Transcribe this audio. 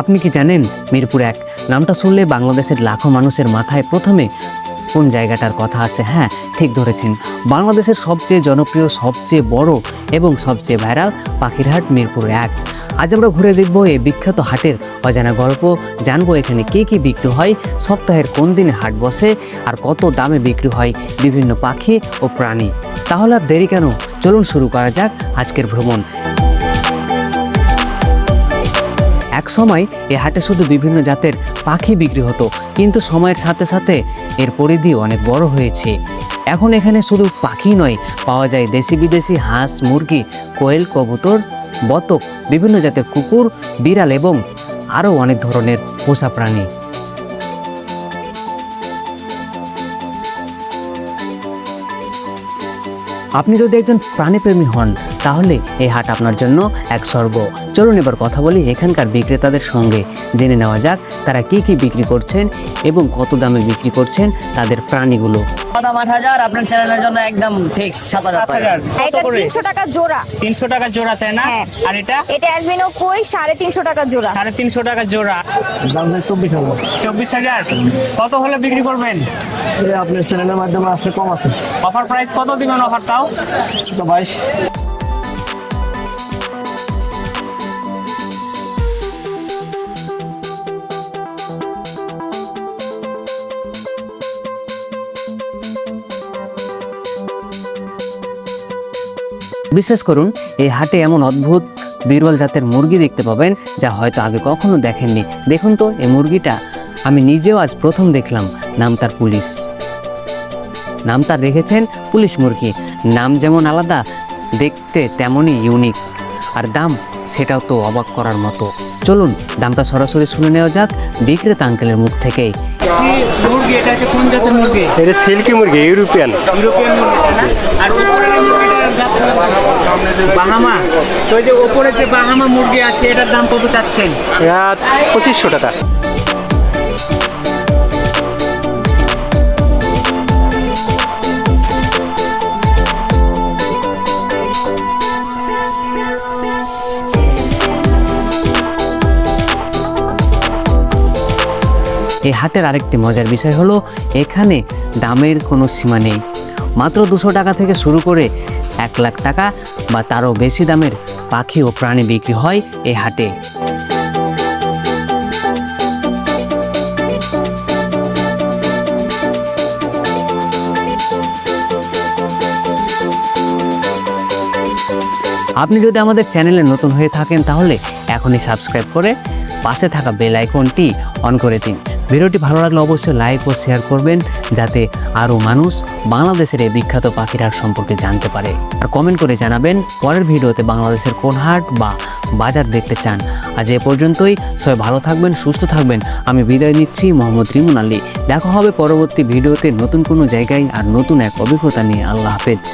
আপনি কি জানেন মিরপুর ১ নামটা শুনলে বাংলাদেশের লাখো মানুষের মাথায় প্রথমে কোন জায়গাটার কথা আসে? হ্যাঁ, ঠিক ধরেছেন, বাংলাদেশের সবচেয়ে জনপ্রিয়, সবচেয়ে বড় এবং সবচেয়ে ভাইরাল পাখির হাট মিরপুর ১। আজ আমরা ঘুরে দেখব এই বিখ্যাত হাটের অজানা গল্প, জানবো এখানে কী কী বিক্রি হয়, সপ্তাহের কোন দিনে হাট বসে, আর কত দামে বিক্রি হয় বিভিন্ন পাখি ও প্রাণী। তাহলে আর দেরি কেন, চলুন শুরু করা যাক আজকের ভ্রমণ। এক সময় এ হাটে শুধু বিভিন্ন জাতের পাখি বিক্রি হতো, কিন্তু সময়ের সাথে সাথে এর পরিধি অনেক বড় হয়েছে। এখন এখানে শুধু পাখি নয়, পাওয়া যায় দেশি বিদেশি হাঁস, মুরগি, কোয়েল, কবুতর, বতক, বিভিন্ন জাতের কুকুর, বিড়াল এবং আরও অনেক ধরনের পোষা প্রাণী। আপনি যদি একজন প্রাণীপ্রেমী হন তাহলে এই হাট আপনার জন্য এক স্বর্গ। চলুন এবার কথা বলি এখানকার বিক্রেতাদের সঙ্গে, জেনে নেওয়া যাক তারা কি কি বিক্রি করছেন এবং কত দামে বিক্রি করছেন তাদের প্রাণীগুলো। দাম ৮,০০০, আপনার চ্যানেলের জন্য একদম ফিক্স ৭,০০০। এটা ৩০০ টাকা জোড়া। ৩০০ টাকা জোড়া, তাই না? হ্যাঁ। আর এটা এটা অ্যালবিনো কই ৩৫০ টাকা জোড়া। ৩৫০ টাকা জোড়া। দাম ২৪,০০০। ২৪,০০০ কত হলে বিক্রি করবেন? আপনার চ্যানেলের মাধ্যমে আসলে কম আছে। অফার প্রাইস কত দিবেন অফারটাও? ২২। বিশ্বাস করুন, এই হাটে এমন অদ্ভুত বিরল জাতের মুরগি দেখতে পাবেন যা হয়তো আগে কখনো দেখেননি। দেখুন তো এই মুরগিটা, আমি নিজেও আজ প্রথম দেখলাম। নাম তার পুলিশ। নাম তার রেখেছেন পুলিশ মুরগি। নাম যেমন আলাদা, দেখতে তেমনই ইউনিক, আর দাম সেটাও তো অবাক করার মতো। চলুন দামটা সরাসরি শুনে নেওয়া যাক বিক্রেতা আঙ্কেলের মুখ থেকেই। মুরগি এটা হচ্ছে কোন জাতের মুরগি? এটা সিল্কি মুরগি, ইউরোপিয়ান ইউরোপিয়ান মুরগি, তাই না? আর উপরের মুরগিটার জাত বাহামা। তো এই যে উপরে যে বাহামা মুরগি আছে এটার দাম কত চাচ্ছেন? ২৫০০ টাকা। এই হাটের আরেকটি মজার বিষয় হলো এখানে দামের কোনো সীমা নেই। মাত্র ২০০ টাকা থেকে শুরু করে ১,০০,০০০ টাকা বা তারও বেশি দামের পাখি ও প্রাণী বিক্রি হয় এই হাটে। আপনি যদি আমাদের চ্যানেলে নতুন হয়ে থাকেন তাহলে এখনই সাবস্ক্রাইব করে পাশে থাকা বেল আইকনটি অন করে দিন। ভিডিওটি ভালো লাগলে অবশ্যই লাইক ও শেয়ার করবেন, যাতে আরও মানুষ বাংলাদেশের এই বিখ্যাত পাখির হাট সম্পর্কে জানতে পারে। আর কমেন্ট করে জানাবেন পরের ভিডিওতে বাংলাদেশের কোন হাট বা বাজার দেখতে চান। আজ এ পর্যন্তই, সবাই ভালো থাকবেন, সুস্থ থাকবেন। আমি বিদায় নিচ্ছি, মোহাম্মদ রিমন আলী। দেখা হবে পরবর্তী ভিডিওতে নতুন কোনো জায়গায় আর নতুন এক অভিজ্ঞতা নিয়ে। আল্লাহ হাফেজ।